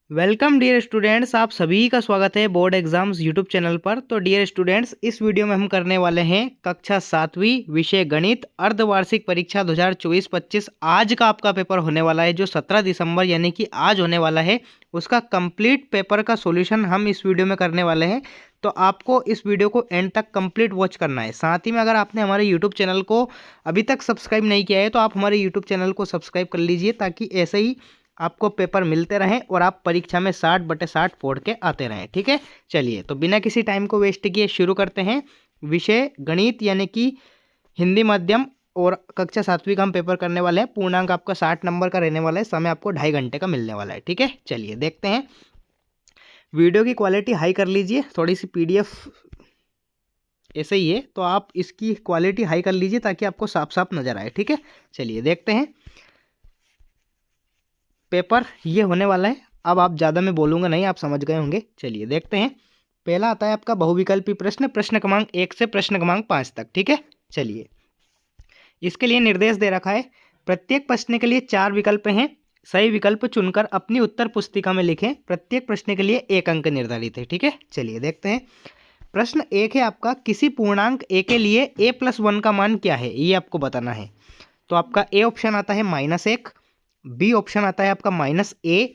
Welcome dear students, आप सभी का स्वागत है बोर्ड एग्जाम्स यूट्यूब चैनल पर। तो डियर स्टूडेंट्स, इस वीडियो में हम करने वाले हैं कक्षा 7वीं विषय गणित अर्धवार्षिक परीक्षा 2024-25। आज का आपका पेपर होने वाला है जो 17 दिसंबर यानी कि आज होने वाला है, उसका कंप्लीट पेपर का सॉल्यूशन हम इस वीडियो में करने वाले हैं। तो आपको इस वीडियो को एंड तक कंप्लीट वॉच करना है। साथ ही में अगर आपने हमारे यूट्यूब चैनल को अभी तक सब्सक्राइब नहीं किया है तो आप हमारे यूट्यूब चैनल को सब्सक्राइब कर लीजिए, ताकि ऐसे ही आपको पेपर मिलते रहें और आप परीक्षा में 60/60 फोड़ के आते रहें। ठीक है, चलिए तो बिना किसी टाइम को वेस्ट किए शुरू करते हैं। विषय गणित यानी कि हिंदी माध्यम और कक्षा 7वीं का हम पेपर करने वाले हैं। पूर्णांक आपका 60 नंबर का रहने वाला है। समय आपको 2.5 घंटे का मिलने वाला है। ठीक है, चलिए देखते हैं। वीडियो की क्वालिटी हाई कर लीजिए, थोड़ी सी PDF ऐसे ही है तो आप इसकी क्वालिटी हाई कर लीजिए ताकि आपको साफ साफ नजर आए। ठीक है, चलिए देखते हैं। पेपर ये होने वाला है। अब आप ज़्यादा मैं बोलूँगा नहीं, आप समझ गए होंगे। चलिए देखते हैं। पहला आता है आपका बहुविकल्पी प्रश्न, प्रश्न क्रमांक 1 से प्रश्न क्रमांक 5 तक। ठीक है, चलिए इसके लिए निर्देश दे रखा है। प्रत्येक प्रश्न के लिए 4 विकल्प हैं। सही विकल्प चुनकर अपनी उत्तर पुस्तिका में लिखें। प्रत्येक प्रश्न के लिए 1 अंक निर्धारित है। ठीक है, चलिए देखते हैं। प्रश्न 1 है आपका, किसी पूर्णांक a के लिए a+1 का मान क्या है, ये आपको बताना है। तो आपका ए ऑप्शन आता है -1, बी ऑप्शन आता है आपका -a,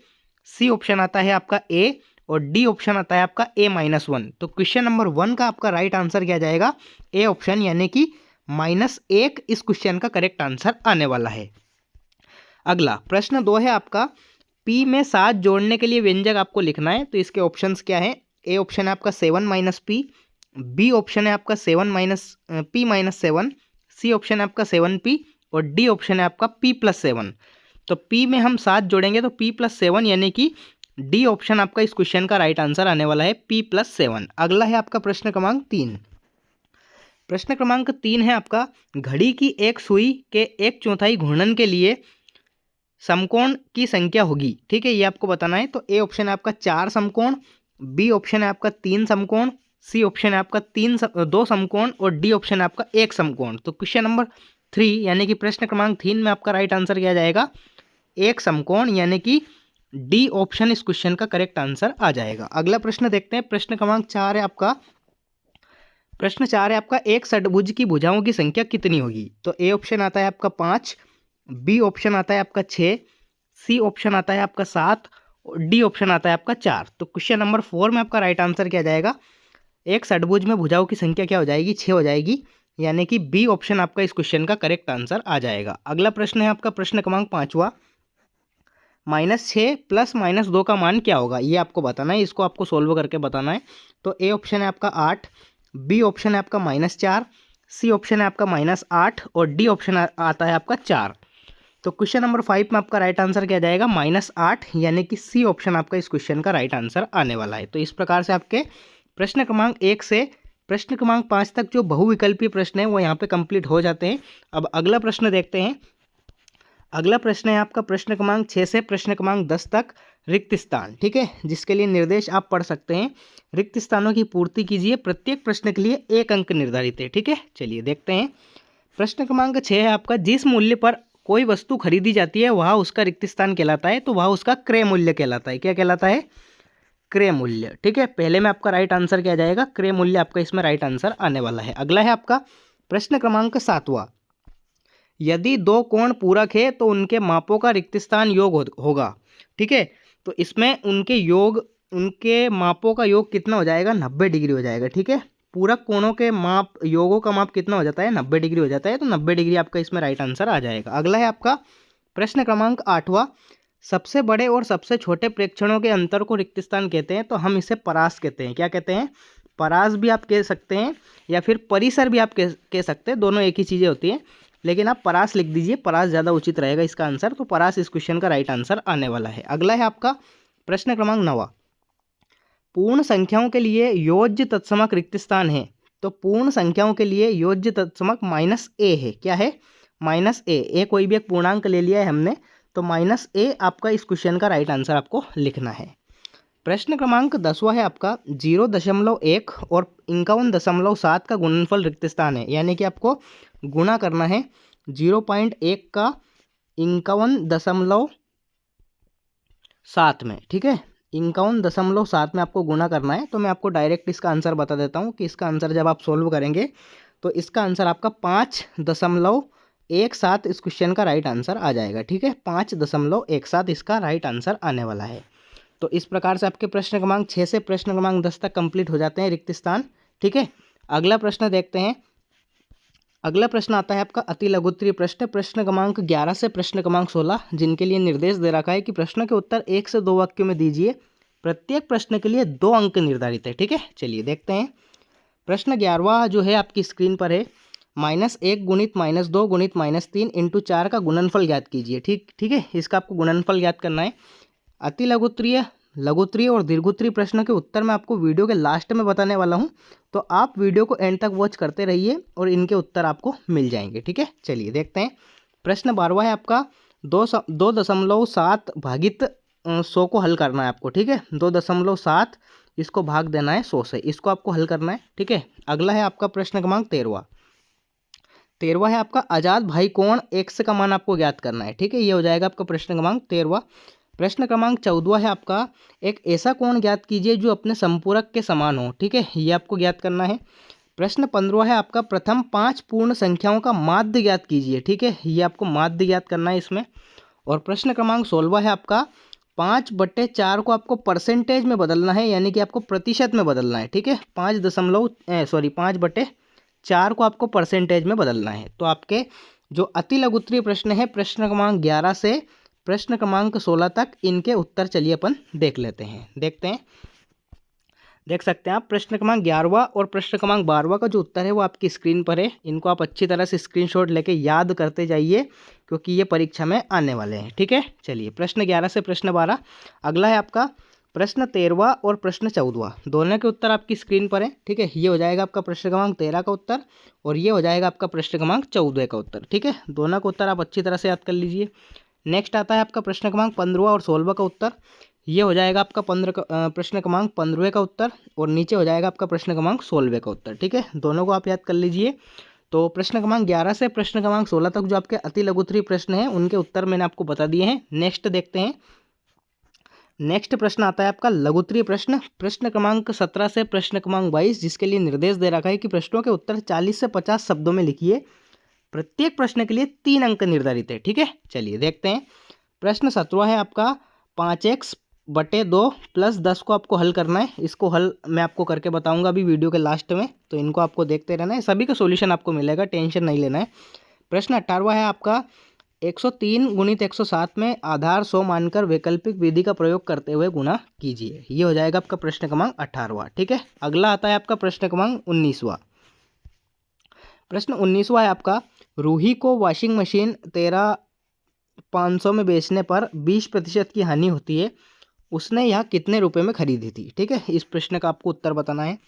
सी ऑप्शन आता है आपका a और डी ऑप्शन आता है आपका a-1। तो क्वेश्चन नंबर 1 का आपका राइट आंसर क्या जाएगा, ए ऑप्शन, यानी कि -1 इस क्वेश्चन का करेक्ट आंसर आने वाला है। अगला प्रश्न 2 है आपका, p में 7 जोड़ने के लिए व्यंजक आपको लिखना है। तो इसके ऑप्शंस क्या है, ए ऑप्शन है आपका 7 - p, बी ऑप्शन है आपका 7 - p-7, सी ऑप्शन है आपका 7p और डी ऑप्शन है आपका p+7। तो p में हम 7 जोड़ेंगे तो p+7 यानी कि डी ऑप्शन आपका इस क्वेश्चन का राइट आंसर आने वाला है, p+7। अगला है आपका प्रश्न क्रमांक 3। प्रश्न क्रमांक 3 है आपका, घड़ी की एक सुई के 1/4 घूर्णन के लिए समकोण की संख्या होगी। ठीक है, ये आपको बताना है। तो ए ऑप्शन है आपका 4 समकोण, बी ऑप्शन है आपका 3 समकोण, सी ऑप्शन है आपका 2 समकोण और डी ऑप्शन है आपका 1 समकोण। तो क्वेश्चन नंबर 3 यानी कि प्रश्न क्रमांक 3 में आपका राइट आंसर क्या जाएगा, 1 समकोण, यानी कि डी ऑप्शन इस क्वेश्चन का करेक्ट आंसर आ जाएगा। अगला प्रश्न देखते हैं। प्रश्न क्रमांक 4 है आपका, प्रश्न 4 है आपका, एक षटभुज की भुजाओं की संख्या कितनी होगी। तो ए ऑप्शन आता है आपका 5, बी ऑप्शन आता है आपका 6, सी ऑप्शन आता है आपका 7 और डी ऑप्शन आता है आपका 4। तो क्वेश्चन नंबर 4 में आपका राइट आंसर क्या जाएगा, एक षटभुज में भुजाओं की संख्या क्या हो जाएगी, 6 हो जाएगी, यानी कि बी ऑप्शन आपका इस क्वेश्चन का करेक्ट आंसर आ जाएगा। अगला प्रश्न है आपका प्रश्न क्रमांक 5वां, -6 + -2 का मान क्या होगा, ये आपको बताना है। इसको आपको सोल्व करके बताना है। तो ए ऑप्शन है आपका 8, बी ऑप्शन है आपका -4, सी ऑप्शन है आपका -8 और डी ऑप्शन आता है आपका 4। तो क्वेश्चन नंबर 5 में आपका राइट आंसर क्या जाएगा, -8, यानी कि सी ऑप्शन आपका इस क्वेश्चन का राइट आंसर आने वाला है। तो इस प्रकार से आपके प्रश्न क्रमांक 1 से प्रश्न क्रमांक 5 तक जो बहुविकल्पीय प्रश्न है वो यहाँ पे कंप्लीट हो जाते हैं। अब अगला प्रश्न देखते हैं। अगला प्रश्न है आपका प्रश्न क्रमांक 6 से प्रश्न क्रमांक 10 तक, रिक्त स्थान। ठीक है, जिसके लिए निर्देश आप पढ़ सकते हैं। रिक्त स्थानों की पूर्ति कीजिए। प्रत्येक प्रश्न के लिए 1 अंक निर्धारित है। ठीक है, चलिए देखते हैं। प्रश्न क्रमांक 6 है आपका, जिस मूल्य पर कोई वस्तु खरीदी जाती है वह उसका रिक्त स्थान कहलाता है। तो वह उसका क्रय मूल्य कहलाता है। क्या कहलाता है, क्रय मूल्य। ठीक है, पहले में आपका राइट आंसर क्या जाएगा, क्रय मूल्य आपका इसमें राइट आंसर आने वाला है। अगला है आपका प्रश्न क्रमांक 7वां, यदि 2 कोण पूरक है तो उनके मापों का रिक्त स्थान योग होगा। ठीक है, तो इसमें उनके मापों का योग कितना हो जाएगा, 90 डिग्री हो जाएगा। ठीक है, पूरक कोणों के माप, योगों का माप कितना हो जाता है, 90 डिग्री हो जाता है। तो 90 डिग्री आपका इसमें राइट आंसर आ जाएगा। अगला है आपका प्रश्न क्रमांक 8वां, सबसे बड़े और सबसे छोटे प्रेक्षणों के अंतर को रिक्त स्थान कहते हैं। तो हम इसे परास कहते हैं। क्या कहते हैं, परास भी आप कह सकते हैं या फिर परिसर भी आप कह सकते हैं। दोनों एक ही चीज़ें होती हैं, लेकिन आप परास लिख दीजिए, परास ज़्यादा उचित रहेगा इसका आंसर। तो परास इस क्वेश्चन का राइट आंसर आने वाला है। अगला है आपका प्रश्न क्रमांक 9वां, पूर्ण संख्याओं के लिए योज्य तत्समक रिक्त स्थान है। तो पूर्ण संख्याओं के लिए योज्य तत्समक -a है। क्या है, -a कोई भी एक पूर्णांक ले लिया है हमने, तो -a आपका इस क्वेश्चन का राइट आंसर आपको लिखना है। प्रश्न क्रमांक 10वां है आपका, 0.1 और 51.7 का गुणनफल रिक्त स्थान है। यानी कि आपको गुणा करना है 0.1 का 51.7 में। ठीक है, 51.7 में आपको गुना करना है। तो मैं आपको डायरेक्ट इसका आंसर बता देता हूँ कि इसका आंसर जब आप सोल्व करेंगे तो इसका आंसर आपका 5.17 इस क्वेश्चन का राइट आंसर आ जाएगा। ठीक है, 5.17 इसका राइट आंसर आने वाला है। तो इस प्रकार से आपके प्रश्न क्रमांक 6 से प्रश्न क्रमांक 10 तक कंप्लीट हो जाते हैं रिक्त स्थान। ठीक है, अगला प्रश्न देखते हैं। अगला प्रश्न आता है आपका अति लघुत्तरीय प्रश्न, प्रश्न क्रमांक 11 से प्रश्न क्रमांक 16, जिनके लिए निर्देश दे रखा है कि प्रश्न के उत्तर 1 से 2 वाक्यों में दीजिए। प्रत्येक प्रश्न के लिए 2 अंक निर्धारित है। ठीक है, चलिए देखते हैं। प्रश्न 11वां जो है आपकी स्क्रीन पर है, -1 गुणित -2 गुणित -3 इंटू 4 का गुणनफल ज्ञात कीजिए। ठीक है, इसका आपको गुणनफल ज्ञात करना है। अति लघुत्तरीय, लघुत्तरीय और दीर्घोत्तरीय प्रश्नों के उत्तर मैं आपको वीडियो के लास्ट में बताने वाला हूं, तो आप वीडियो को एंड तक वॉच करते रहिए और इनके उत्तर आपको मिल जाएंगे। ठीक है, चलिए देखते हैं। प्रश्न 12वां है आपका 2.7 भागित 100 को हल करना है आपको। ठीक है, 2.7 इसको भाग देना है 100 से, इसको आपको हल करना है। ठीक है, अगला है आपका प्रश्न क्रमांक 13वां है आपका अजात भाई कोण x का मान आपको ज्ञात करना है। ठीक है, ये हो जाएगा आपका प्रश्न क्रमांक 13वां। प्रश्न क्रमांक 14वां है आपका एक ऐसा कोण ज्ञात कीजिए जो अपने संपूरक के समान हो। ठीक है, ये आपको ज्ञात करना है। प्रश्न 15वां है आपका प्रथम 5 पूर्ण संख्याओं का माध्य ज्ञात कीजिए। ठीक है, ये आपको माध्य ज्ञात करना है इसमें। और प्रश्न क्रमांक 16वां है आपका 5/4 को आपको परसेंटेज में बदलना है, यानी कि आपको प्रतिशत में बदलना है। ठीक है, 5/4 को आपको परसेंटेज में बदलना है। तो आपके जो अति लघुत्तरीय प्रश्न है प्रश्न क्रमांक 11 से प्रश्न क्रमांक 16 तक, इनके उत्तर चलिए अपन देख लेते हैं। देखते हैं, देख सकते हैं आप प्रश्न क्रमांक 11वां और प्रश्न क्रमांक 12वां का जो उत्तर है वो आपकी स्क्रीन पर है। इनको आप अच्छी तरह से स्क्रीनशॉट लेके याद करते जाइए, क्योंकि ये परीक्षा में आने वाले हैं। ठीक है, चलिए प्रश्न 11 से प्रश्न 12। अगला है आपका प्रश्न 13वां और प्रश्न 14वां, दोनों के उत्तर आपकी स्क्रीन पर है। ठीक है, ये हो जाएगा आपका प्रश्न क्रमांक 13 का उत्तर और ये हो जाएगा आपका प्रश्न क्रमांक 14 का उत्तर। ठीक है, दोनों का उत्तर आप अच्छी तरह से याद कर लीजिए। नेक्स्ट आता है आपका प्रश्न क्रमांक 15वां और 16वां का उत्तर। ये हो जाएगा आपका प्रश्न क्रमांक 15वें का उत्तर और नीचे हो जाएगा आपका प्रश्न क्रमांक 16वें का उत्तर। ठीक है, दोनों को आप याद कर लीजिए। तो प्रश्न क्रमांक 11 से प्रश्न क्रमांक 16 तक जो आपके अति लघुत्तरीय प्रश्न हैं उनके उत्तर मैंने आपको बता दिए हैं। नेक्स्ट देखते हैं। नेक्स्ट प्रश्न आता है आपका लघुत्तरीय प्रश्न, प्रश्न क्रमांक 17 से प्रश्न क्रमांक 22, जिसके लिए निर्देश दे रखा है कि प्रश्नों के उत्तर 40 से 50 शब्दों में लिखिए। प्रत्येक प्रश्न के लिए 3 अंक निर्धारित है। ठीक है, चलिए देखते हैं। प्रश्न 17 है आपका 5x/2 + 10 को आपको हल करना है। इसको हल मैं आपको करके बताऊंगा अभी वीडियो के लास्ट में, तो इनको आपको देखते रहना है। सभी का सॉल्यूशन आपको मिलेगा, टेंशन नहीं लेना है। प्रश्न 18वां है आपका 103 × 107 में आधार 100 मानकर वैकल्पिक विधि का प्रयोग करते हुए गुणा कीजिए। ये हो जाएगा आपका प्रश्न क्रमांक 18वां। ठीक है, अगला आता है आपका प्रश्न क्रमांक 19वां। प्रश्न 19वां है आपका रूही को वॉशिंग मशीन 13,500 में बेचने पर 20% की हानि होती है, उसने यह कितने रुपए में खरीदी थी। ठीक है, इस प्रश्न का आपको उत्तर बताना है।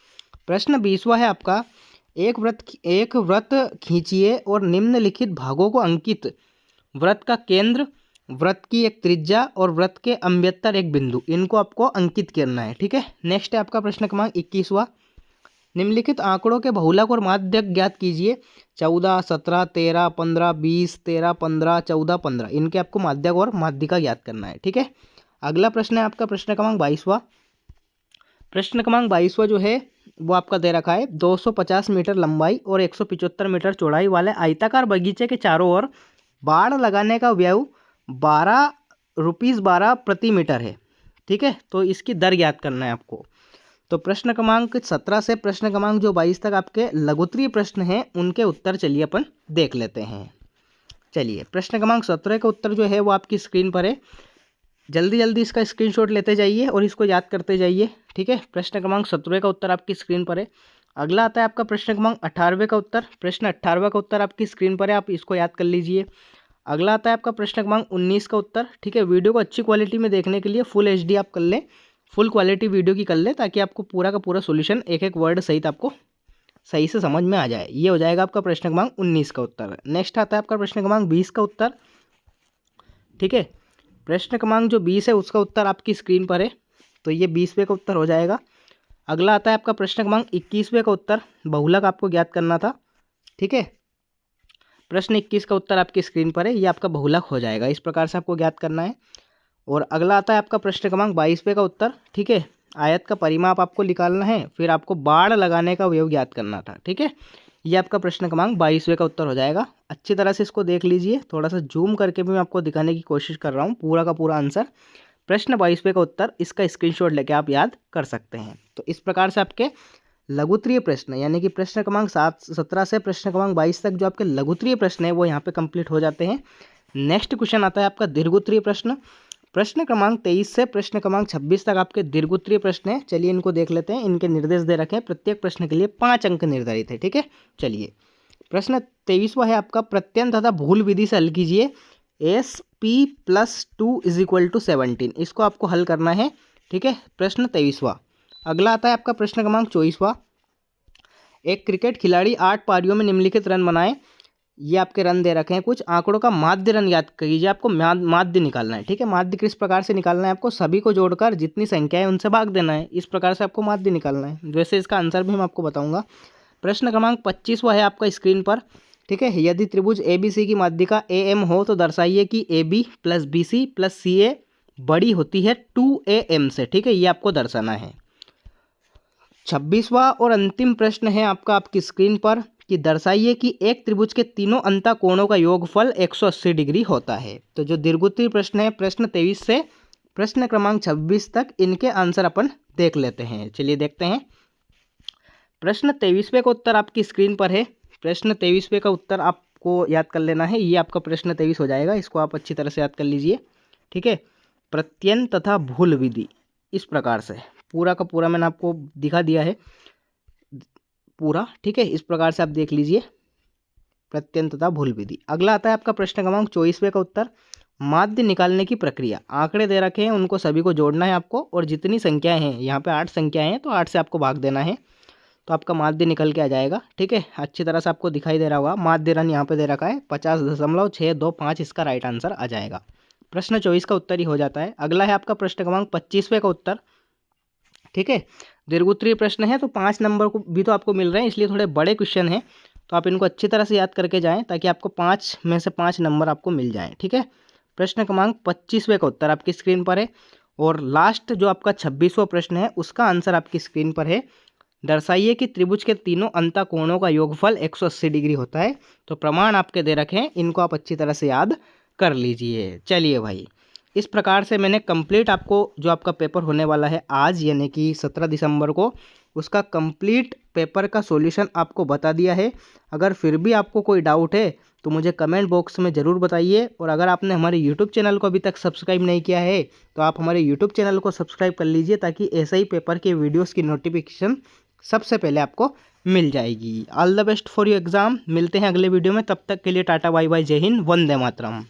प्रश्न 20वां है आपका एक वृत्त खींचिए और निम्नलिखित भागों को अंकित, वृत्त का केंद्र, वृत्त की एक त्रिज्या और वृत्त के अम्यंतर एक बिंदु, इनको आपको अंकित करना है। ठीक है, नेक्स्ट है आपका प्रश्न क्रमांक 21वां। निम्नलिखित आंकड़ों के बहुलक और माध्यक ज्ञात कीजिए। 14, 17, 13, 15, 20, 13, 15, 14, 15, इनके आपको माध्यक और माध्यिका ज्ञात करना है। ठीक है, अगला प्रश्न है आपका प्रश्न क्रमांक 22वां। प्रश्न क्रमांक 22वां जो है वो आपका दे रखा है 250 मीटर लंबाई और 175 मीटर चौड़ाई वाले आयताकार बगीचे के चारों ओर बाड़ लगाने का व्यय ₹12 प्रति मीटर है। ठीक है, तो इसकी दर ज्ञात करना है आपको। तो प्रश्न क्रमांक 17 से प्रश्न क्रमांक जो 22 तक आपके लघुत्तरीय प्रश्न हैं उनके उत्तर चलिए अपन देख लेते हैं। चलिए प्रश्न क्रमांक 17 का उत्तर जो है वो आपकी स्क्रीन पर है। जल्दी जल्दी इसका स्क्रीनशॉट लेते जाइए और इसको याद करते जाइए। ठीक है, प्रश्न क्रमांक 17 का उत्तर आपकी स्क्रीन पर है। अगला आता है आपका प्रश्न क्रमांक 18वें का उत्तर। प्रश्न 18वां का उत्तर आपकी स्क्रीन पर है, आप इसको याद कर लीजिए। अगला आता है आपका प्रश्न क्रमांक 19 का उत्तर। ठीक है, वीडियो को अच्छी क्वालिटी में देखने के लिए फुल HD आप कर लें, फुल क्वालिटी वीडियो की कर लें, ताकि आपको पूरा का पूरा सॉल्यूशन एक एक वर्ड सहित आपको सही से समझ में आ जाए। ये हो जाएगा आपका प्रश्न क्रमांक 19 का उत्तर। नेक्स्ट आता है आपका प्रश्न क्रमांक 20 का उत्तर। ठीक है, प्रश्न क्रमांक जो 20 है उसका उत्तर आपकी स्क्रीन पर है, तो ये 20वें का उत्तर हो जाएगा। अगला आता है आपका प्रश्न क्रमांक 21वें का उत्तर, बहुलक आपको ज्ञात करना था। ठीक है, प्रश्न 21 का उत्तर आपकी स्क्रीन पर है, ये आपका बहुलक हो जाएगा। इस प्रकार से आपको ज्ञात करना है। और अगला आता है आपका प्रश्न क्रमांक 22 का उत्तर, ठीक है। आयत का परिमाप आपको निकालना है, फिर आपको बाड़ लगाने का योग याद करना था, ठीक है। ये आपका प्रश्न क्रमांक 22 का उत्तर हो जाएगा। अच्छी तरह से इसको देख लीजिए, थोड़ा सा जूम करके भी मैं आपको दिखाने की कोशिश कर रहा हूँ पूरा का पूरा आंसर। प्रश्न 22 का उत्तर, इसका स्क्रीनशॉट लेके आप याद कर सकते हैं। तो इस प्रकार से आपके लघुत्तरीय प्रश्न यानी कि प्रश्न क्रमांक 17 से प्रश्न क्रमांक 22 तक जो आपके लघुत्तरीय प्रश्न है वो यहाँ पे कंप्लीट हो जाते हैं। नेक्स्ट क्वेश्चन आता है आपका दीर्घोत्तरीय प्रश्न। प्रश्न क्रमांक 23 से प्रश्न क्रमांक 26 तक आपके दीर्घोत्तरीय प्रश्न है। चलिए इनको देख लेते हैं। इनके निर्देश दे रखे हैं, प्रत्येक प्रश्न के लिए 5 अंक निर्धारित है, ठीक है। चलिए प्रश्न 23वां है आपका, प्रत्यय तथा भूल विधि से हल कीजिए। SP+2 = 17, इसको आपको हल करना है, ठीक है। प्रश्न 23वां। अगला आता है आपका प्रश्न क्रमांक 24वां। एक क्रिकेट खिलाड़ी 8 पारियों में निम्नलिखित रन बनाए। ये आपके रन दे रखे हैं कुछ। आंकड़ों का माध्य रन याद कीजिए, आपको माध्य निकालना है, ठीक है। माध्य किस प्रकार से निकालना है, आपको सभी को जोड़कर जितनी संख्या है उनसे भाग देना है। इस प्रकार से आपको माध्य निकालना है। वैसे इसका आंसर भी मैं आपको बताऊंगा। प्रश्न क्रमांक 25वां है आपका स्क्रीन पर, ठीक है। यदि त्रिभुज ABC की माध्यिका AM हो तो दर्शाइए कि AB + BC + CA बड़ी होती है 2AM से, ठीक है। ये आपको दर्शाना है। 26वां और अंतिम प्रश्न है आपका आपकी स्क्रीन पर कि दर्शाइए कि एक त्रिभुज के तीनों अंतःकोणों का योगफल 180 डिग्री होता है। तो जो दीर्घोत्तरीय प्रश्न है प्रश्न 23 से प्रश्न क्रमांक 26 तक, इनके आंसर अपन देख लेते हैं। चलिए देखते हैं। प्रश्न 23वें का उत्तर आपकी स्क्रीन पर है। प्रश्न 23वें का उत्तर आपको याद कर लेना है। ये आपका प्रश्न 23 हो जाएगा, इसको आप अच्छी तरह से याद कर लीजिए, ठीक है। प्रत्यय तथा भूल विधि, इस प्रकार से पूरा का पूरा मैंने आपको दिखा दिया है पूरा, ठीक है। इस प्रकार से आप देख लीजिए प्रत्यय तथा भूल विधि। अगला आता है आपका प्रश्न क्रमांक 24वें का उत्तर, माध्य निकालने की प्रक्रिया। आंकड़े दे रखे हैं, उनको सभी को जोड़ना है आपको, और जितनी संख्याएं हैं यहाँ पे 8 संख्याएं हैं तो 8 से आपको भाग देना है, तो आपका माध्य निकल के आ जाएगा, ठीक है। अच्छी तरह से आपको दिखाई दे रहा होगा। माध्य रन यहाँ पे दे रखा है 50.625, इसका राइट आंसर आ जाएगा। प्रश्न 24 का उत्तर ही हो जाता है। अगला है आपका प्रश्न क्रमांक 25वें का उत्तर, ठीक है। दीर्घोत्तरीय प्रश्न है तो 5 नंबर को भी तो आपको मिल रहे हैं, इसलिए थोड़े बड़े क्वेश्चन हैं, तो आप इनको अच्छी तरह से याद करके जाएं ताकि आपको 5 में से 5 नंबर आपको मिल जाएं, ठीक है। प्रश्न क्रमांक 25वें का उत्तर आपकी स्क्रीन पर है। और लास्ट जो आपका 26वां प्रश्न है उसका आंसर आपकी स्क्रीन पर है। दर्शाइए कि त्रिभुज के तीनों अंतःकोणों का योगफल 180 डिग्री होता है। तो प्रमाण आपके दे रखे हैं, इनको आप अच्छी तरह से याद कर लीजिए। चलिए भाई, इस प्रकार से मैंने कंप्लीट आपको जो आपका पेपर होने वाला है आज यानी कि 17 दिसंबर को, उसका कंप्लीट पेपर का सॉल्यूशन आपको बता दिया है। अगर फिर भी आपको कोई डाउट है तो मुझे कमेंट बॉक्स में ज़रूर बताइए। और अगर आपने हमारे यूट्यूब चैनल को अभी तक सब्सक्राइब नहीं किया है तो आप हमारे यूट्यूब चैनल को सब्सक्राइब कर लीजिए, ताकि ऐसे ही पेपर के वीडियोज़ की नोटिफिकेशन सबसे पहले आपको मिल जाएगी। All the best for your exam. मिलते हैं अगले वीडियो में, तब तक के लिए टाटा बाय बाय, जय हिंद, वंदे मातरम।